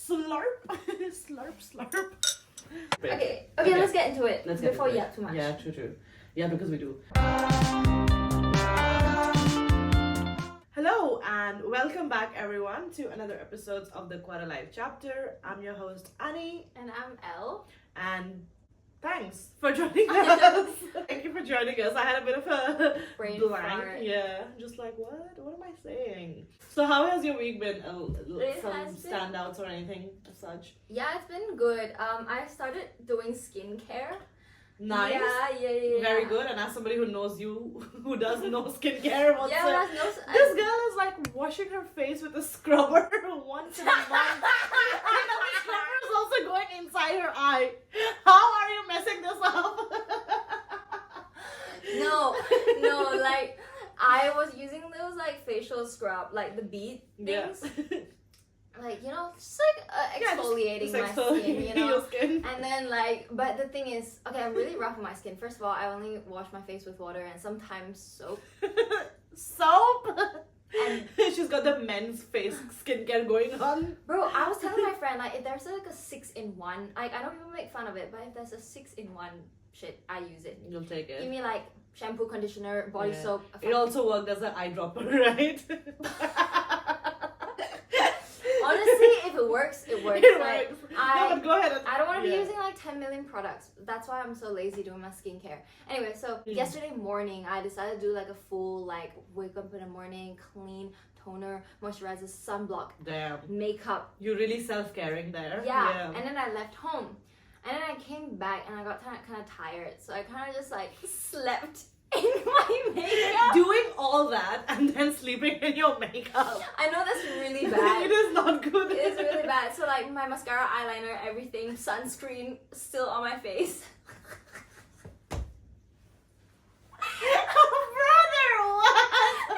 Slurp. Slurp, slurp. Okay, let's get into it before you yap too much. Yeah, true. Yeah, because we do. Hello and welcome back everyone to another episode of the Quarter Life Chapter. I'm your host Annie. And I'm Elle. And thanks for joining us. Thank you for joining us. I had a bit of a Brain blank. fart. Yeah, just like what am I saying? So how has your week been? It Some has been- standouts or anything as such? Yeah, it's been good. I started doing skincare. Nice. Yeah. Very good. And as somebody who knows you, who does know skincare, this girl is like washing her face with a scrubber once in a month. And the scrubber is also going inside her eye. How are you messing this up? No, like I was using those like facial scrub, like the bead things. Yeah. Like, you know, just like exfoliating my skin, you know. Your skin. And then like, but the thing is, okay, I'm really rough on my skin. First of all, I only wash my face with water and sometimes soap. Soap? And she's got the men's face skincare going on. bro, I was telling my friend, like, if there's like a 6-in-1, like, I don't even make fun of it, but if there's a 6-in-1 shit, I use it. You'll take it. Give me like shampoo, conditioner, body soap. It also worked as an eyedropper, right? Honestly, if it works, it works. It Like, works. No, but go ahead. I don't want to be using like 10 million products. That's why I'm so lazy doing my skincare. Anyway, so yesterday morning, I decided to do like a full, like, wake up in the morning, clean, toner, moisturizer, sunblock, Damn. makeup. You're really self-caring there. Yeah. And then I left home. And then I came back and I got kind of tired. So I kind of just like slept in my makeup. Doing all that and then sleeping in your makeup. I know that's really bad. It is not good. It is really bad. So like my mascara, eyeliner, everything, sunscreen still on my face. Brother, what?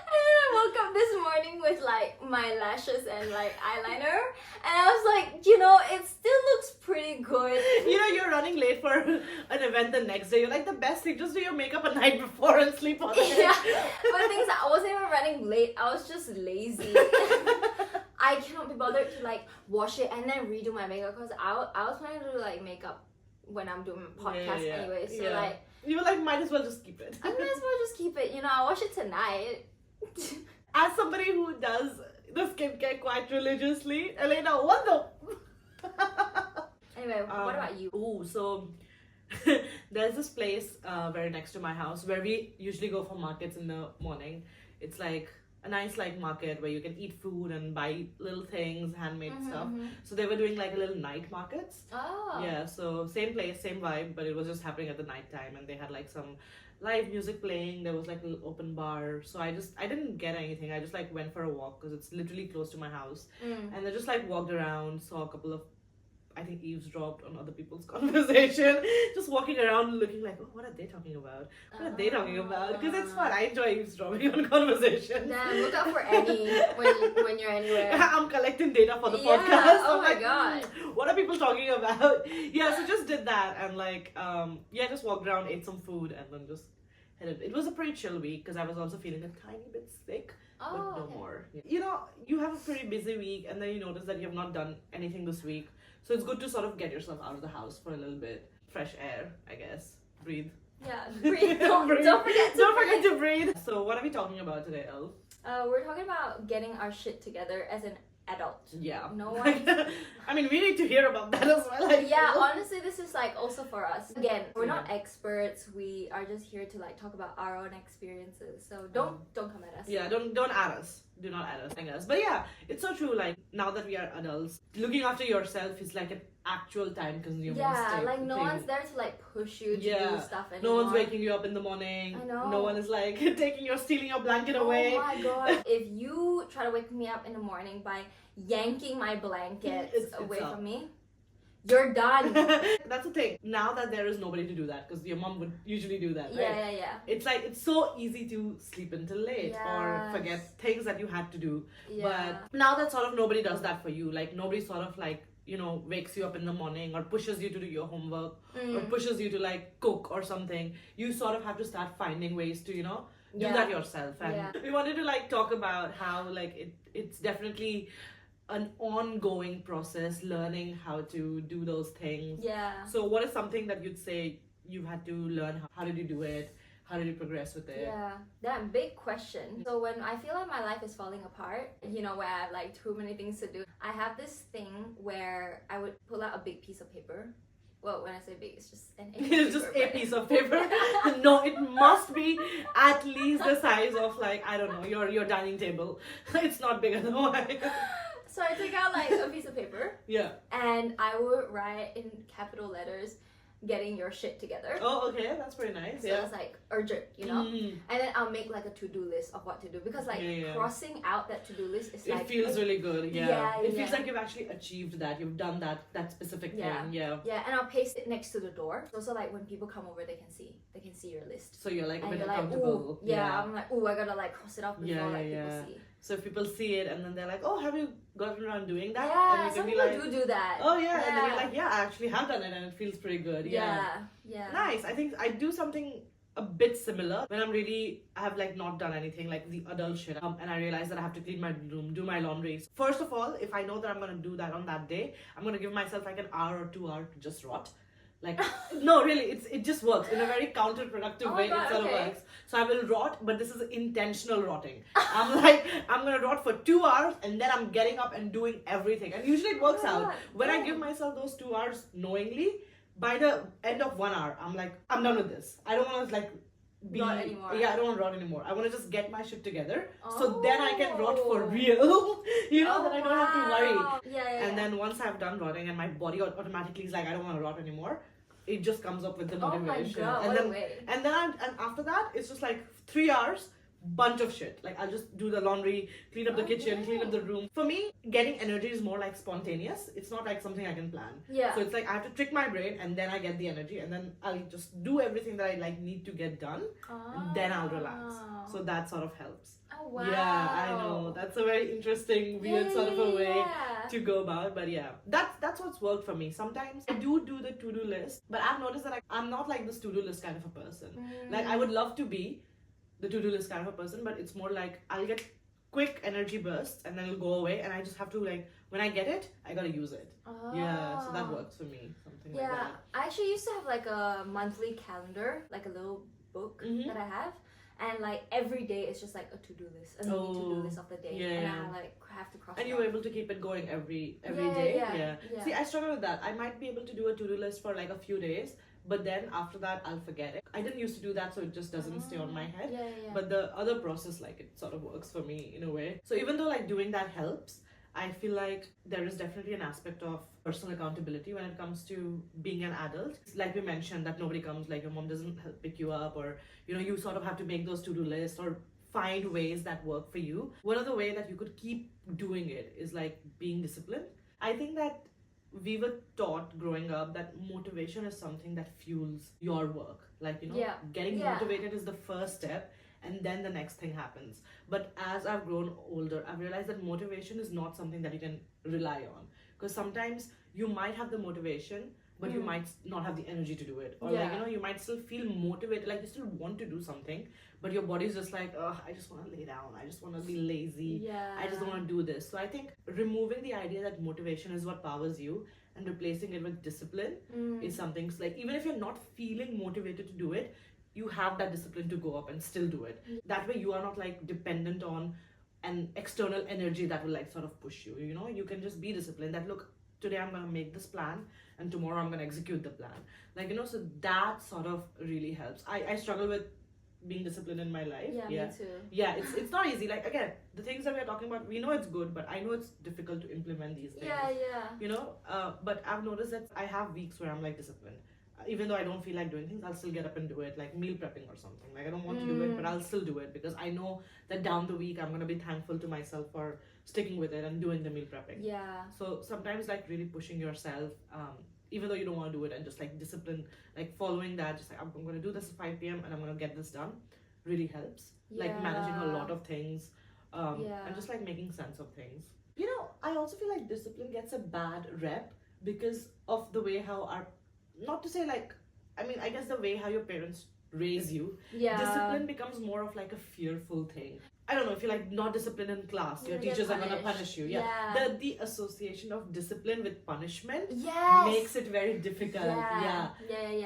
and then I woke up this morning with like my lashes and like eyeliner, and I was like, you know, it still looks pretty good. You know, you're running late for an event the next day. You're like, the best thing, just do your makeup a night before and sleep on it. Yeah, but the thing is, I wasn't even running late. I was just lazy. I cannot be bothered to like wash it and then redo my makeup because I was planning to do like makeup when I'm doing my podcast anyway. So like, you were like, might as well just keep it. I might as well just keep it. You know, I'll wash it tonight. As somebody who does the skincare quite religiously, Elena, what the? Anyway, what about you? Oh, so there's this place very next to my house where we usually go for markets in the morning. It's like a nice like market where you can eat food and buy little things, handmade stuff. So they were doing like a little night markets. Oh. Yeah, so same place, same vibe, but it was just happening at the night time, and they had like some live music playing. There was like a little open bar. So I didn't get anything. I just like went for a walk because it's literally close to my house. And I just like walked around, saw a couple of, I think, eavesdropped on other people's conversation. Just walking around looking like, oh, what are they talking about? What are they talking about? Because it's fun. I enjoy eavesdropping on conversations. Damn, look out for Annie when you're anywhere. I'm collecting data for the podcast. Oh I'm my like, god. what are people talking about? Yeah, so just did that and like, just walked around, ate some food, and then just headed. It was a pretty chill week because I was also feeling a tiny bit sick. But no more. You know, you have a pretty busy week and then you notice that you have not done anything this week. So it's good to sort of get yourself out of the house for a little bit. Fresh air, I guess. Breathe. Yeah, breathe. Don't forget to breathe. So what are we talking about today, Elle? We're talking about getting our shit together as an adult. Yeah. No one. I mean, we need to hear about that as well. Yeah, honestly, this is like also for us. Again, we're not experts. We are just here to like talk about our own experiences. So don't come at us. Yeah, don't add us. Do not add us, I guess. But yeah, it's so true. Like now that we are adults, looking after yourself is like an actual time-consuming Yeah, like no one's there to like push you to do stuff anymore. No one's waking you up in the morning. I know. No one is like stealing your blanket away. Oh my god. If you try to wake me up in the morning by yanking my blanket away from me, you're done. That's the thing. Now that there is nobody to do that, because your mom would usually do that, right? Yeah. It's like, it's so easy to sleep until late or forget things that you had to do. Yeah. But now that sort of nobody does that for you, like nobody sort of like, you know, wakes you up in the morning or pushes you to do your homework or pushes you to like cook or something, you sort of have to start finding ways to, you know, do that yourself. And we wanted to like talk about how like it's definitely an ongoing process learning how to do those things. Yeah. So what is something that you'd say you've had to learn? How did you do it? How did you progress with it? Yeah, that big question. So when I feel like my life is falling apart, you know, where I have like too many things to do, I have this thing where I would pull out a big piece of paper. Well, when I say big, it's just an It's just a piece of paper. No, it must be at least the size of, like, I don't know, your dining table. It's not big enough. So I took out like a piece of paper Yeah. and I would write in capital letters, getting your shit together. Oh, okay, that's pretty nice. So Yeah. it's like urgent, you know? Mm. And then I'll make like a to-do list of what to do because like Yeah. crossing out that to-do list is It like feels really good. Yeah. Yeah, It feels yeah. like you've actually achieved that. You've done that specific Yeah. thing. Yeah. yeah, and I'll paste it next to the door. So like when people come over, they can see your list. So you're like a And bit you're like, accountable. ooh, yeah, I'm like, ooh, I gotta like cross it off before Yeah, like yeah, people yeah. see. So if people see it and then they're like, oh, have you gotten around doing that? Yeah, and you some can be people like, do that. oh yeah. And then you're like, yeah, I actually have done it and it feels pretty good. yeah, yeah. Nice. I think I do something a bit similar when I have like not done anything like the adult shit, and I realize that I have to clean my room, do my laundry. First of all, if I know that I'm gonna do that on that day, I'm gonna give myself like an hour or 2 hours to just rot. Like, no, really, it just works in a very counterproductive Oh my way. God, It sort okay. of works. So I will rot, but this is intentional rotting. I'm like, I'm gonna rot for 2 hours and then I'm getting up and doing everything. And usually it works Oh my out. God, When I yeah. give myself those 2 hours knowingly, by the end of 1 hour, I'm like, I'm done with this. I don't want to like be Rot anymore. Yeah, I don't want to rot anymore. I want to just get my shit together, so then I can rot for Oh. real. You know, then I don't have to worry. Wow. Yeah. And then once I've done rotting and my body automatically is like, I don't want to rot anymore, it just comes up with the Oh my motivation. god, and what then a way. and then and after that, it's just like 3 hours, bunch of shit. Like I'll just do the laundry, clean up the kitchen, clean up the room. For me, getting energy is more like spontaneous. It's not like something I can plan. Yeah. So it's like I have to trick my brain and then I get the energy and then I'll just do everything that I like need to get done and then I'll relax. So that sort of helps. Oh wow. Yeah, I know. That's a very interesting, weird sort of a way Yeah. to go about, but yeah, that's what's worked for me. Sometimes I do the to-do list, but I've noticed that I'm not like this to-do list kind of a person. Like I would love to be the to-do list kind of a person, but it's more like I'll get quick energy bursts and then it'll go away and I just have to like, when I get it, I gotta use it. Yeah, so that works for me, something like Yeah, that. I actually used to have like a monthly calendar, like a little book Mhm. that I have. And like every day it's just like a to-do list, a mini to-do list of the day. yeah, And yeah. I like have to cross And it you off. were able to keep it going every Yeah, day. yeah. See, I struggle with that. I might be able to do a to-do list for like a few days, but then after that I'll forget it. I didn't used to do that, so it just doesn't stay on my head. Yeah. But the other process, like, it sort of works for me in a way. So even though like doing that helps, I feel like there is definitely an aspect of personal accountability when it comes to being an adult. Like we mentioned, that nobody comes, like your mom doesn't help pick you up, or you know, you sort of have to make those to-do lists or find ways that work for you. One of the way that you could keep doing it is like being disciplined. I think that we were taught growing up that motivation is something that fuels your work. Like, you know, Yeah. getting Yeah. motivated is the first step and then the next thing happens. But as I've grown older, I've realized that motivation is not something that you can rely on. Because sometimes you might have the motivation, but you might not have the energy to do it. Or like, you know, you might still feel motivated, like you still want to do something, but your body's just like, oh, I just want to lay down. I just want to be lazy. Yeah. I just want to do this. So I think removing the idea that motivation is what powers you and replacing it with discipline is something, like even if you're not feeling motivated to do it, you have that discipline to go up and still do it. That way you are not like dependent on an external energy that will like sort of push you. You know, you can just be disciplined that, look, today I'm going to make this plan and tomorrow I'm going to execute the plan. Like, you know, so that sort of really helps. I struggle with being disciplined in my life. Yeah, me too. Yeah, it's not easy. Like, again, the things that we're talking about, we know it's good, but I know it's difficult to implement these things. Yeah. You know, but I've noticed that I have weeks where I'm like disciplined. Even though I don't feel like doing things, I'll still get up and do it, like meal prepping or something. Like, I don't want to do it, but I'll still do it because I know that down the week I'm going to be thankful to myself for sticking with it and doing the meal prepping. Yeah. So sometimes like really pushing yourself, even though you don't want to do it, and just like discipline, like following that, just like I'm going to do this at 5 p.m. and I'm going to get this done, really helps. Like managing a lot of things, and just like making sense of things. You know, I also feel like discipline gets a bad rep because of the way how our, not to say like, I mean, I guess the way how your parents raise you, Yeah. discipline becomes more of like a fearful thing. I don't know, if you're like not disciplined in class, your You're gonna get teachers are gonna punished. punish you. Yeah. The association of discipline with punishment Yes. makes it very difficult. Yeah.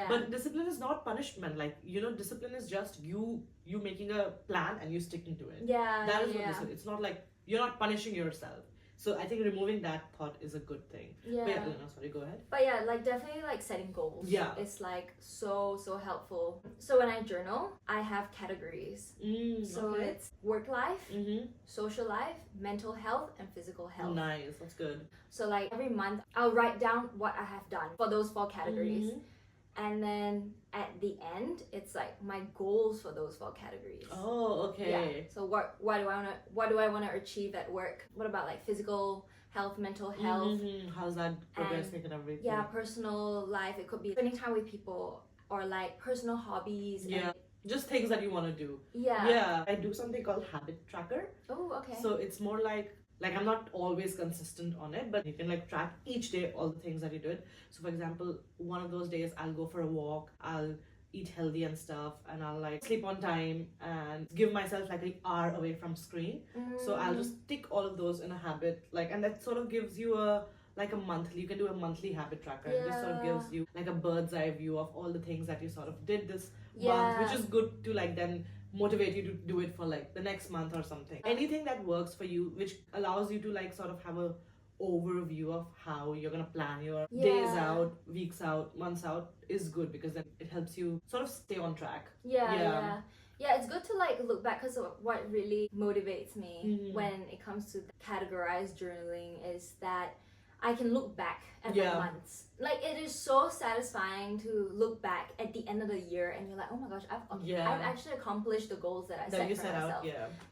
But discipline is not punishment. Like, discipline is just you making a plan and you sticking to it. Yeah. That is what discipline. It's not like you're not punishing yourself. So I think removing that thought is a good thing. Yeah. But no, sorry, go ahead. But yeah, like definitely like setting goals. Yeah. It's like so helpful. So when I journal, I have categories. So Okay. it's work life, Mm-hmm. social life, mental health, and physical health. Nice, that's good. So like every month, I'll write down what I have done for those 4 categories. Mhm. And then at the end, it's like my goals for those 4 categories. Oh, okay. Yeah. So what do I want to achieve at work? What about like physical health, mental health? Mhm. How's that progressing and everything? Yeah, personal life. It could be spending time with people or like personal hobbies. Yeah. Just things that you want to do. Yeah. Yeah. I do something called habit tracker. Oh, okay. So it's more like I'm not always consistent on it, but you can like track each day all the things that you did. So for example, one of those days I'll go for a walk, I'll eat healthy and stuff, and I'll like sleep on time and give myself like an hour away from screen. So I'll just tick all of those in a habit, and that sort of gives you a monthly, you can do a monthly habit tracker. It just sort of gives you like a bird's eye view of all the things that you sort of did this month, which is good to like then motivate you to do it for like the next month or something. Anything that works for you, which allows you to like sort of have a overview of how you're gonna plan your days out, weeks out, months out, is good, because then it helps you sort of stay on track. Yeah, it's good to like look back, because what really motivates me when it comes to categorized journaling is that I can look back at the months. Like, it is so satisfying to look back at the end of the year and you're like, oh my gosh, I've actually accomplished the goals that I set for myself.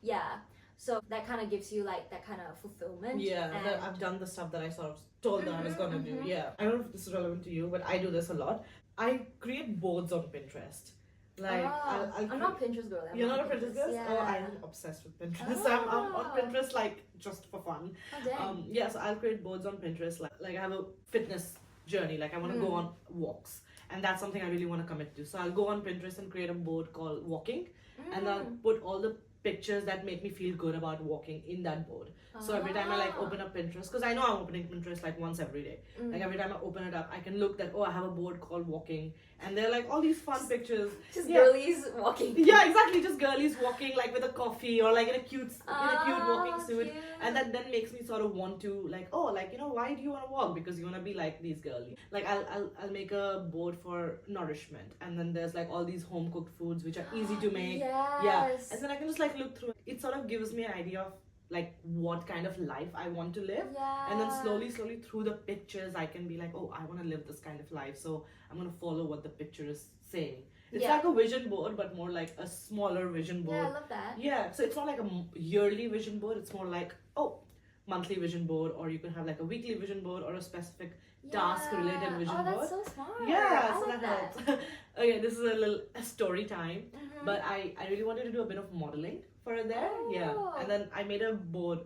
Yeah. So that kind of gives you like that kind of fulfillment. Yeah, that I've done the stuff that I sort of told that I was gonna do. Yeah. I don't know if this is relevant to you, but I do this a lot. I create boards on Pinterest. Like, I'm not a Pinterest girl. You're not a Pinterest girl? Yeah. Oh, I'm obsessed with Pinterest. I'm on Pinterest like just for fun. Oh, dang. So I'll create boards on Pinterest. Like I have a fitness journey. Like I want to go on walks, and that's something I really want to commit to. So I'll go on Pinterest and create a board called walking, and I'll put all the pictures that make me feel good about walking in that board. So every time I like open up Pinterest, because I know I'm opening Pinterest like once every day. Like every time I open it up, I can look that, oh, I have a board called walking, and they're like all these fun pictures. Just girlies walking. Yeah, exactly. Just girlies walking like with a coffee or like in a cute walking suit. Cute. And that then makes me sort of want to like, oh, like, why do you want to walk? Because you want to be like these girlies. Like I'll make a board for nourishment, and then there's like all these home cooked foods which are easy to make. Yeah. And then I can just like look through it. It sort of gives me an idea of like what kind of life I want to live. And then slowly through the pictures I can be like, oh, I want to live this kind of life, so I'm going to follow what the picture is saying. It's like a vision board, but more like a smaller vision board. Yeah, I love that. Yeah, so it's not like a yearly vision board. It's more like, monthly vision board, or you can have like a weekly vision board or a specific task related vision board. Oh, that's so smart. Yeah, I so love that helps. Okay, this is a little story time. But I really wanted to do a bit of modeling for it there. Yeah. And then I made a board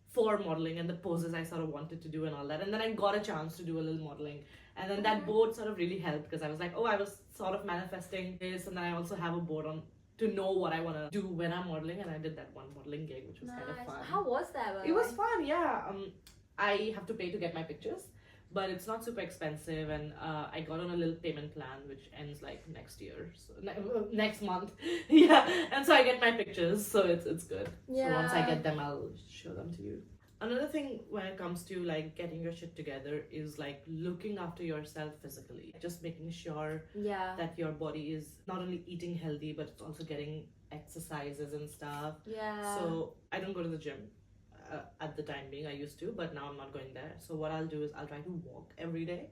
for modeling and the poses I sort of wanted to do and all that. And then I got a chance to do a little modeling. And then that board sort of really helped, because I was like, oh, I was sort of manifesting this. And then I also have a board on to know what I want to do when I'm modeling. And I did that one modeling gig, which was kind of fun. How was that? It was fun, yeah. I have to pay to get my pictures, but it's not super expensive, and I got on a little payment plan which ends like next year, so next month. Yeah, and so I get my pictures, so it's good. So once I get them, I'll show them to you. Another thing when it comes to like getting your shit together is like looking after yourself physically, just making sure that your body is not only eating healthy, but it's also getting exercises and stuff. So I don't go to the gym at the time being. I used to, but now I'm not going there. So what I'll do is I'll try to walk every day,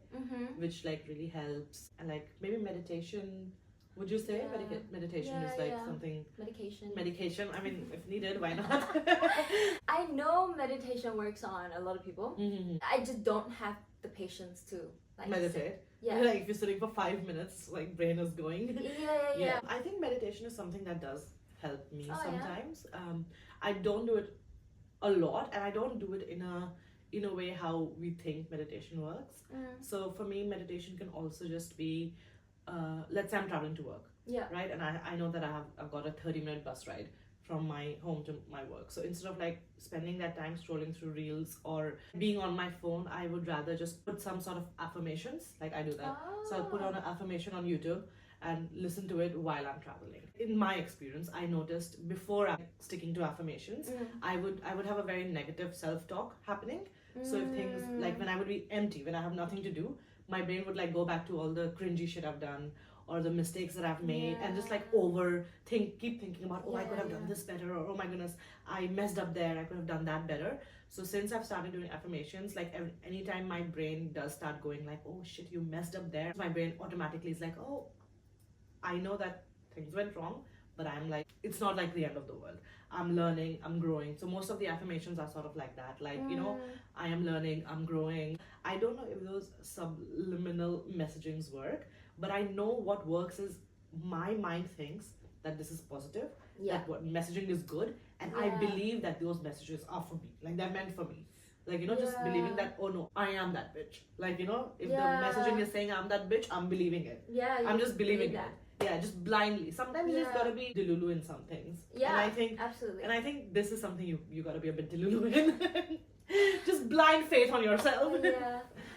which like really helps. And like maybe meditation, would you say? Meditation is like something. Medication, I mean, if needed, why not? I know meditation works on a lot of people. I just don't have the patience to like meditate. Like if you're sitting for 5 minutes, like brain is going. Yeah. I think meditation is something that does help me sometimes. I don't do it a lot, and I don't do it in a way how we think meditation works. So for me, meditation can also just be, let's say I'm traveling to work, right? And I know that I've got a 30-minute bus ride. from my home to my work. So instead of like spending that time scrolling through reels or being on my phone, I would rather just put some sort of affirmations. Like I do that. So I'll put on an affirmation on YouTube and listen to it while I'm traveling. In my experience, I noticed before I'm sticking to affirmations, I would have a very negative self-talk happening. So if things like when I would be empty, when I have nothing to do, my brain would like go back to all the cringy shit I've done or the mistakes that I've made and just like keep thinking about, I could have done this better, or oh my goodness, I messed up there, I could have done that better. So since I've started doing affirmations, like anytime my brain does start going like, oh shit, you messed up there, my brain automatically is like, oh, I know that things went wrong, but I'm like, it's not like the end of the world. I'm learning, I'm growing. So most of the affirmations are sort of like that. Like, I am learning, I'm growing. I don't know if those subliminal messagings work, but I know what works is my mind thinks that this is positive, that what messaging is good, and I believe that those messages are for me. Like, they're meant for me. Like, just believing that, oh no, I am that bitch. Like, if the messaging is saying I'm that bitch, I'm believing it. I'm just believing it. Yeah, just blindly. Sometimes you just gotta be delulu in some things. Yeah, and I think, absolutely. And I think this is something you gotta be a bit delulu in. Just blind faith on yourself.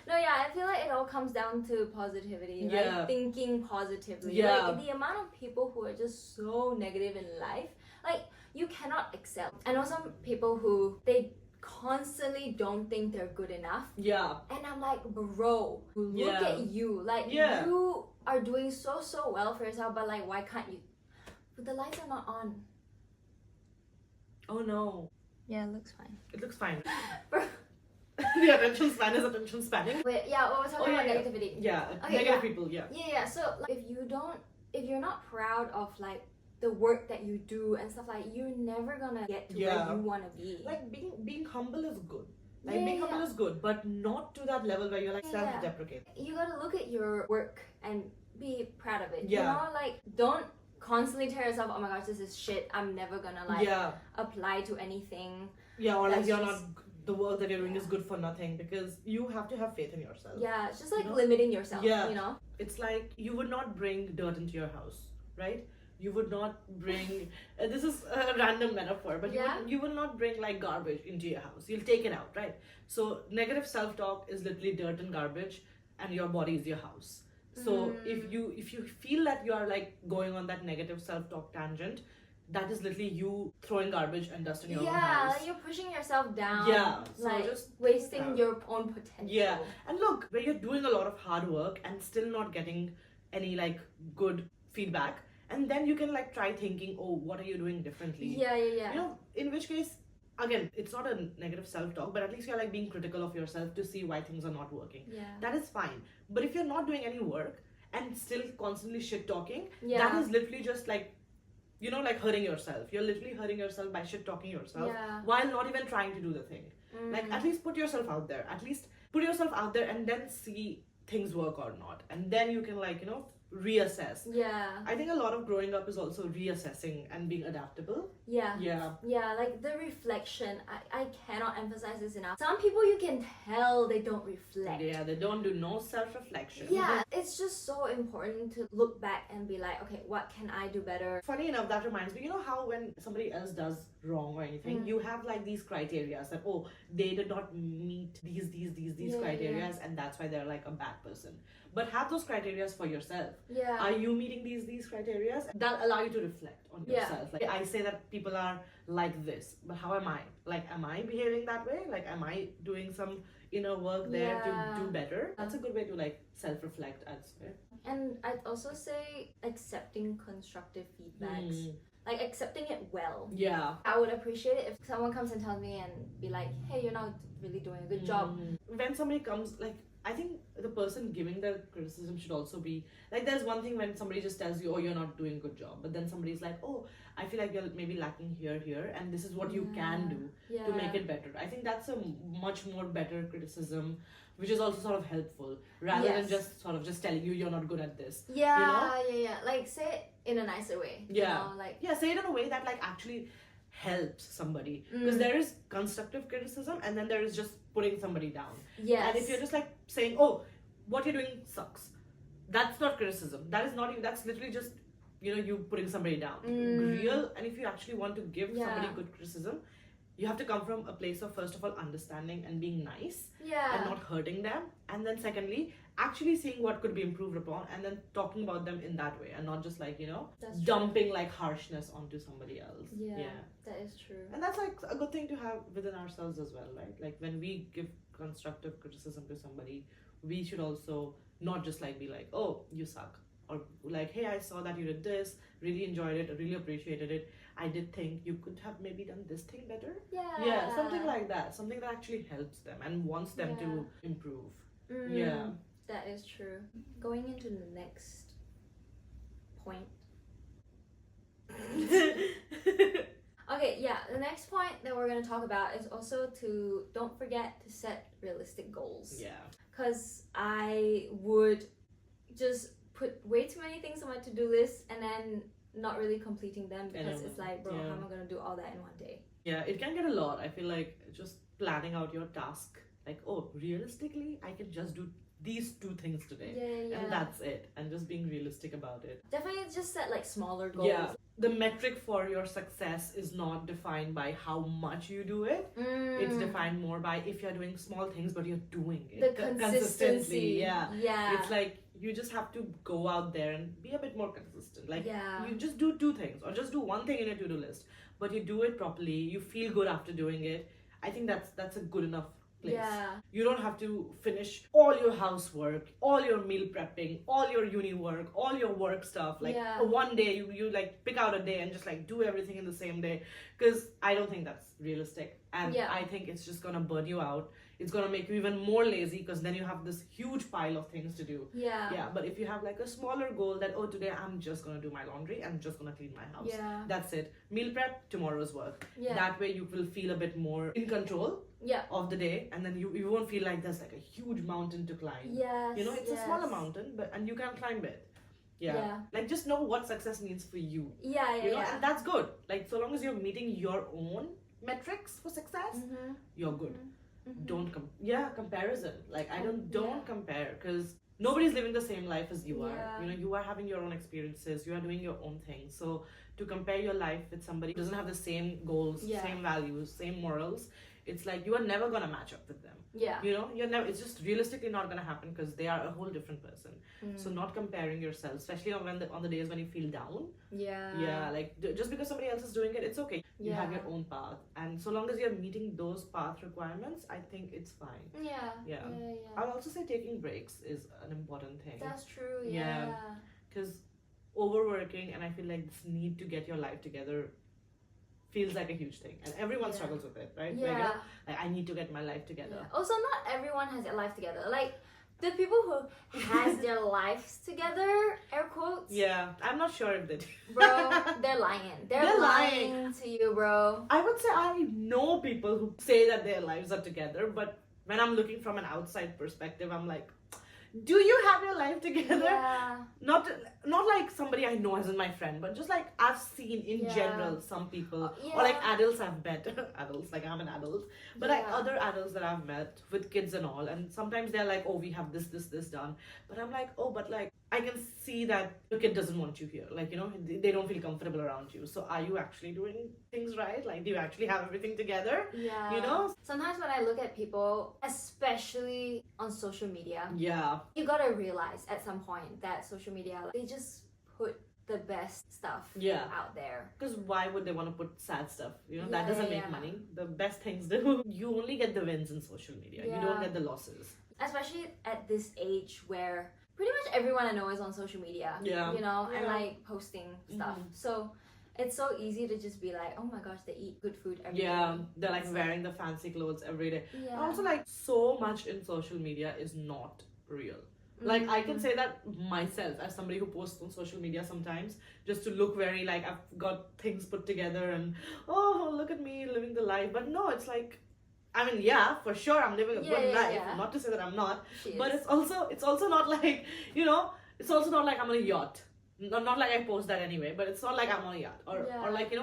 I feel like it all comes down to positivity. Like thinking positively. Yeah. Like the amount of people who are just so negative in life, like you cannot excel. I know some people who they constantly don't think they're good enough. Yeah. And I'm like, bro, look at you. Like you are doing so well for yourself, but like why can't you? But the lights are not on. Oh no. Yeah, it looks fine. It looks fine. The attention span is attention spanning. Wait, we're talking about negativity. Yeah, okay, negative people, Yeah, so like, if you're not proud of like the work that you do and stuff, like you're never gonna get to where you wanna be. Like being humble is good. Like being humble is good, but not to that level where you're like self-deprecating. You gotta look at your work and be proud of it. You know, like don't constantly tell yourself, oh my gosh, this is shit, I'm never gonna like apply to anything. Yeah, or like you're not, the work that you're doing is good for nothing, because you have to have faith in yourself. Yeah, it's just like limiting yourself, you know? It's like you would not bring dirt into your house, right? You would not bring, this is a random metaphor, but you will not bring like garbage into your house. You'll take it out, right? So negative self-talk is literally dirt and garbage, and your body is your house. So if you feel that you are like going on that negative self-talk tangent, that is literally you throwing garbage and dust in your own house. Yeah, like you're pushing yourself down. Yeah, so like just wasting your own potential. Yeah, and look, when you're doing a lot of hard work and still not getting any like good feedback, and then you can like try thinking, oh, what are you doing differently? Yeah. In which case, again, it's not a negative self-talk, but at least you're like being critical of yourself to see why things are not working. Yeah. That is fine. But if you're not doing any work and still constantly shit-talking, that is literally just like, like hurting yourself. You're literally hurting yourself by shit-talking yourself while not even trying to do the thing. Like, at least put yourself out there. At least put yourself out there and then see things work or not. And then you can like, reassess. Yeah. I think a lot of growing up is also reassessing and being adaptable. Yeah. Like the reflection. I cannot emphasize this enough. Some people you can tell they don't reflect. Yeah, they don't do no self-reflection. Yeah, it's just so important to look back and be like, okay, what can I do better? Funny enough, that reminds me, how when somebody else does wrong or anything, you have like these criteria that, oh, they did not meet these criteria, and that's why they're like a bad person. But have those criteria for yourself. Yeah. Are you meeting these criteria? That allow you to reflect on yourself. Like I say that people are like this, but how am I? Like, am I behaving that way? Like, am I doing some inner work there to do better? That's a good way to like self-reflect, I'd say. And I'd also say accepting constructive feedbacks. Like accepting it well. Yeah. I would appreciate it if someone comes and tells me and be like, hey, you're not really doing a good job. When somebody comes, like, I think the person giving the criticism should also be like, there's one thing when somebody just tells you, oh, you're not doing a good job, but then somebody's like, oh, I feel like you're maybe lacking here, and this is what you can do to make it better. I think that's a much more better criticism, which is also sort of helpful, rather than just sort of just telling you you're not good at this. Yeah. Like, say it in a nicer way. Yeah. Say it in a way that like actually helps somebody, because there is constructive criticism and then there is just putting somebody down. Yes. And if you're just like saying, oh, what you're doing sucks, that's not criticism. That is not even, that's literally just you putting somebody down. Real, and if you actually want to give somebody good criticism, you have to come from a place of, first of all, understanding and being nice and not hurting them. And then secondly, actually seeing what could be improved upon and then talking about them in that way, and not just like, dumping like harshness onto somebody else. That is true. And that's like a good thing to have within ourselves as well, right? Like when we give constructive criticism to somebody, we should also not just like be like, oh, you suck, or like, hey, I saw that you did this, really enjoyed it, really appreciated it, I did think you could have maybe done this thing better. Yeah, something like that, something that actually helps them and wants them to improve. That is true. Going into the next point. Okay, the next point that we're going to talk about is also to don't forget to set realistic goals. Because I would just put way too many things on my to-do list and then not really completing them, because it's like, bro, how am I going to do all that in one day? It can get a lot. I feel like just planning out your task, like, oh, realistically, I can just do these 2 things today, and that's it, and just being realistic about it. Definitely just set like smaller goals. The metric for your success is not defined by how much you do it. It's defined more by if you're doing small things but you're doing it the consistency. It's like you just have to go out there and be a bit more consistent. Like you just do 2 things, or just do 1 thing in your to-do list, but you do it properly, you feel good after doing it. I think that's a good enough place. You don't have to finish all your housework, all your meal prepping, all your uni work, all your work stuff. Like one day you like pick out a day and just like do everything in the same day, because I don't think that's realistic, and I think it's just gonna burn you out. It's gonna make you even more lazy, because then you have this huge pile of things to do. But if you have like a smaller goal that, oh, today I'm just gonna do my laundry, I'm just gonna clean my house, that's it, meal prep, tomorrow's work, that way you will feel a bit more in control of the day, and then you won't feel like there's like a huge mountain to climb. It's a smaller mountain, but and you can climb it. Like just know what success means for you. And that's good. Like so long as you're meeting your own metrics for success, you're good. Don't comparison. Like I don't compare, because nobody's living the same life as you are. You are having your own experiences, you are doing your own thing. So to compare your life with somebody who doesn't have the same goals, same values, same morals, it's like you are never gonna match up with them. You're never. It's just realistically not gonna happen, because they are a whole different person. So not comparing yourself, especially on the days when you feel down. Like just because somebody else is doing it, it's okay. You have your own path, and so long as you're meeting those path requirements, I think it's fine. I'll also say taking breaks is an important thing. That's true. Because overworking, and I feel like this need to get your life together feels like a huge thing, and everyone struggles with it, right? Like I need to get my life together. Also, not everyone has their life together. Like the people who has their lives together, air quotes. I'm not sure if they do. Bro, they're lying. They're lying to you, bro. I would say I know people who say that their lives are together, but when I'm looking from an outside perspective, I'm like, do you have your life together? Not like somebody I know as in my friend, but just like I've seen in general some people, or like adults I've met, adults, like I'm an adult, but like other adults that I've met with kids and all, and sometimes they're like, oh, we have this done, but I'm like, oh, but like I can see that your kid doesn't want you here, like they don't feel comfortable around you. So are you actually doing things right? Like do you actually have everything together? Sometimes when I look at people, especially on social media, you gotta realize at some point that social media, like, they just put the best stuff out there. Because why would they want to put sad stuff? That doesn't make money. The best things do. You only get the wins in social media. You don't get the losses. Especially at this age where pretty much everyone I know is on social media. And like posting stuff. So it's so easy to just be like, oh my gosh, they eat good food every day. They're like wearing the fancy clothes every day. And also like so much in social media is not real. Like I can say that myself as somebody who posts on social media sometimes just to look very like I've got things put together and oh look at me living the life. But no, it's like, I mean, for sure I'm living a good life. Not to say that I'm not, but it's also not like, it's also not like I'm on a yacht. Not like I post that anyway, but it's not like I'm on a yacht or like,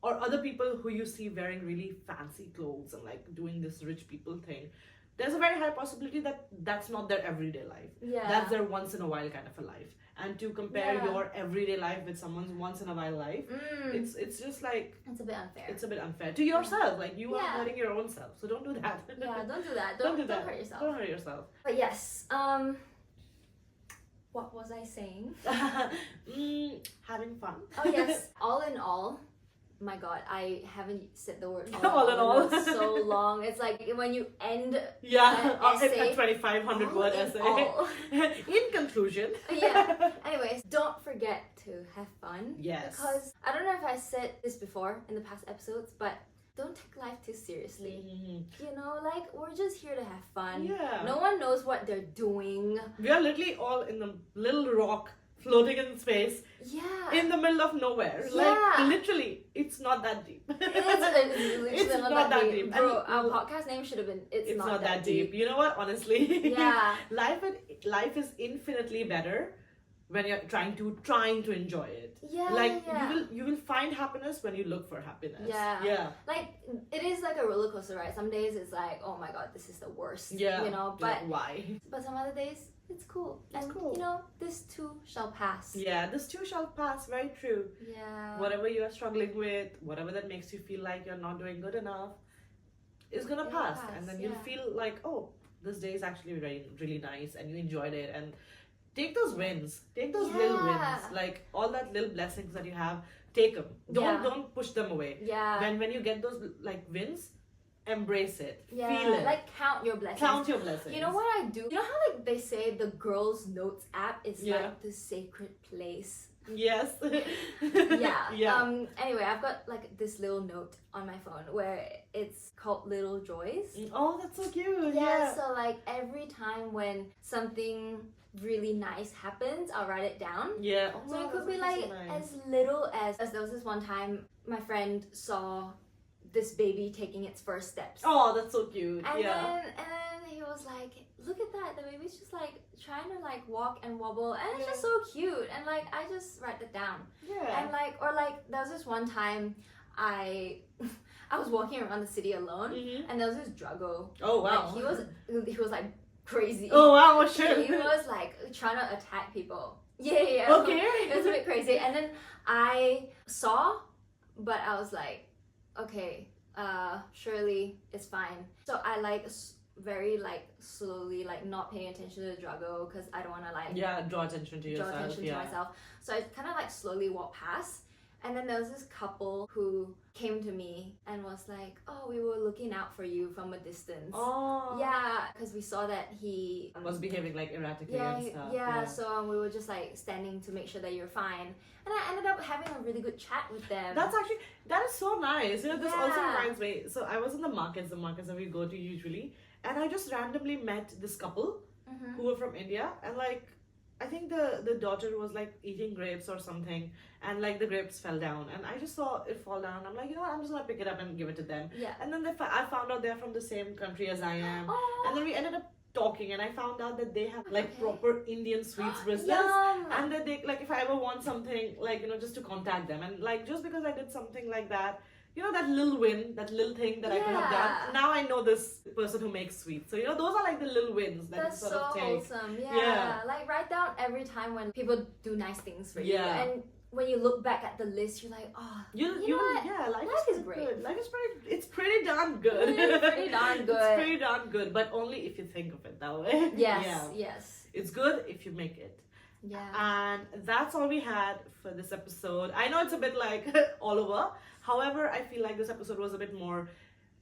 or other people who you see wearing really fancy clothes and like doing this rich people thing. There's a very high possibility that that's not their everyday life. That's their once in a while kind of a life. and to compare Yeah. your everyday life with someone's once in a while life, it's just like It's a bit unfair. it's a bit unfair to yourself. Like you are Yeah. hurting your own self, so don't do that. Yeah, don't do that. Don't do that. Don't hurt yourself. Don't hurt yourself. But yes, what was I saying? Having fun. Oh yes, all in all, my god, I haven't said the word All in all. so long. It's like when you end Yeah, an a essay, 2,500 all word in essay. all. In conclusion. Yeah. Anyways, don't forget to have fun. Yes. Because I don't know if I said this before in the past episodes, but don't take life too seriously. Mm-hmm. You know, like we're just here to have fun. Yeah. No one knows what they're doing. We are literally all in the little rock floating in space Yeah. in the middle of nowhere. Yeah. Like literally, it's not that deep. It's literally It's not that deep. Bro, And our podcast name should have been it's not that deep. You know what? Honestly, Yeah. life is infinitely better when you're trying to enjoy it. Yeah. Like yeah. you will find happiness when you look for happiness. Yeah. Yeah. Like it is like a roller coaster ride. Some days it's like, oh my god, this is the worst. Yeah. You know, but why? some other days it's cool. It's And cool. you know, this too shall pass. Yeah, this too shall pass. Very true. Yeah. Whatever you are struggling with, whatever that makes you feel like you're not doing good enough, is gonna It'll pass. pass, And then yeah. you'll feel like, oh, this day is actually really, really nice, and you enjoyed it. And take those wins. Take those little Yeah. wins. Like all that little blessings that you have, take them. Yeah. Don't push them away. Yeah. When you get those like wins, embrace it. Yeah. Feel it. Like count your blessings. Count your blessings. You know what I do? You know how like they say the girls' notes app is Yeah. like the sacred place. Yes. Yeah. Yeah. Anyway, I've got like this little note on my phone where it's called Little Joys. Oh, that's so cute. Yeah. Yeah. So like every time when something really nice happens, I'll write it down. Yeah. Oh, So wow, it could that's be actually like so nice. as little as there was this one time my friend saw this baby taking its first steps. Oh, that's so cute. And yeah. then he was like, look at that, the baby's just like trying to like walk and wobble and it's Yeah. just so cute. And like I just write it down. Yeah. And like there was this one time I was walking around the city alone Mhm. and there was this druggo. Oh wow. Like he was like crazy. Oh wow, sure. He was like trying to attack people. Yeah. Okay. It was a bit crazy. And then I saw, but I was like, okay, surely it's fine. So I like very like slowly like not paying attention to the druggo because I don't want to like Yeah, draw attention to draw yourself. attention yeah. to myself. So I kind of like slowly walked past. And then there was this couple who came to me and was like, oh, we were looking out for you from a distance. Oh. Yeah, because we saw that he Was behaving like erratically yeah, and stuff. yeah. So we were just like standing to make sure that you're fine, and I ended up having a really good chat with them. That is so nice. You know, this also Yeah. reminds me. So I was in the markets that we go to usually, and I just randomly met this couple Mhm. who were from India, and like I think the daughter was like eating grapes or something, and like the grapes fell down, and I just saw it fall down. I'm like, you know what, I'm just gonna pick it up and give it to them. Yeah. And then I found out they're from the same country as I am, Oh. and then we ended up talking, and I found out that they have like Okay. proper Indian sweets business. Yum. And that they like if I ever want something like just to contact them, and like just because I did something like that, that little win, that little thing that I could have Yeah. done. Now I know this person who makes sweets. So those are like the little wins that That's you sort so of take. wholesome. Yeah. Yeah. Like write down every time when people do nice things for you, Yeah. and when you look back at the list, you're like, oh, You know what? yeah, life Life is is pretty great. good. Life is pretty darn good. It is pretty darn It's good. pretty darn good, but only if you think of it that way. yes, Yeah. yes, It's good if you make it. yeah. And that's all we had for this episode. I know it's a bit like all over. However, I feel like this episode was a bit more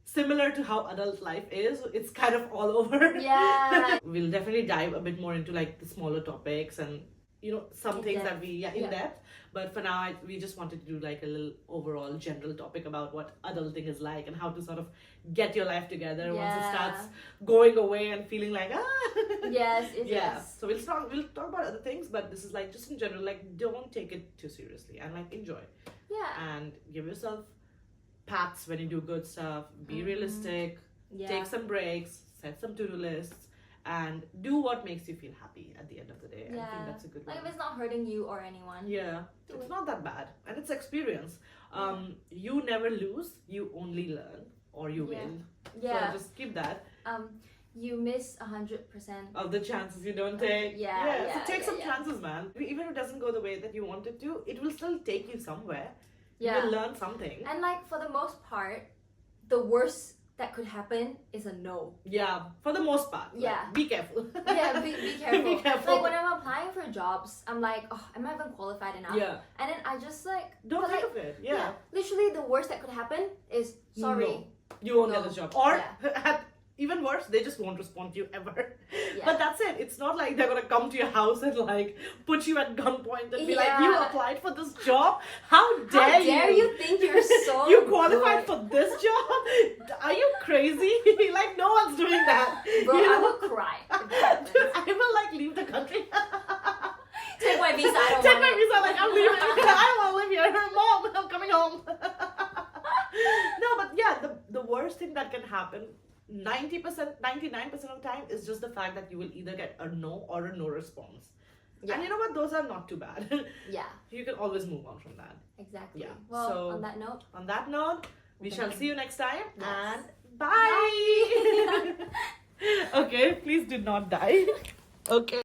similar to how adult life is. It's kind of all over. Yeah. We'll definitely dive a bit more into like the smaller topics and some In things depth. that we in Yeah. depth. But for now, we just wanted to do like a little overall general topic about what adulting is like and how to sort of get your life together once it Yeah. starts going away and feeling like Yes, it yeah. is. So we'll talk about other things, but this is like just in general, like don't take it too seriously and like enjoy Yeah. and give yourself pats when you do good stuff. Be Mhm. realistic. Yeah. Take some breaks. Set some to-do lists. And do what makes you feel happy at the end of the day. I Yeah. think that's a good Like if one. it's not hurting you or anyone. Yeah, Do it's it. not that bad, and it's experience. You never lose, you only learn, or you Yeah. win. Yeah. So just keep that. you miss 100%. Of the chances you don't take. Yeah, So take some yeah. chances, man. Even if it doesn't go the way that you want it to, it will still take you somewhere. Yeah. You will learn something. And like for the most part, the worst that could happen is a no. Yeah, for the most part. Like, Yeah. be careful. Yeah, be careful. Be careful. Like when I'm applying for jobs, I'm like, oh, am I even qualified enough? Yeah. And then I just like Don't but, think like, of it. Yeah. literally the worst that could happen is sorry. No. You won't No. get the job. Or Yeah. even worse, they just won't respond to you ever. Yeah. But that's it. It's not like they're gonna come to your house and like put you at gunpoint and be like, Yeah. you applied for this job? How dare you think you're so You qualified good? for this job? Are you crazy? Like no one's doing that. Bro, You I know? will cry if that happens. I will like leave the country. Take my visa, I don't Take want my it. visa, like I'm leaving. I don't want to live here. Mom, I'm coming home. No, but yeah, the worst thing that can happen 90%, 99% of the time is just the fact that you will either get a no or a no response. Yeah. And you know what? Those are not too bad. Yeah, You can always move on from that. exactly. Yeah, Well, so- on that note, On that note, we shall see you next time. Yes. And bye. Okay, please do not die. Okay.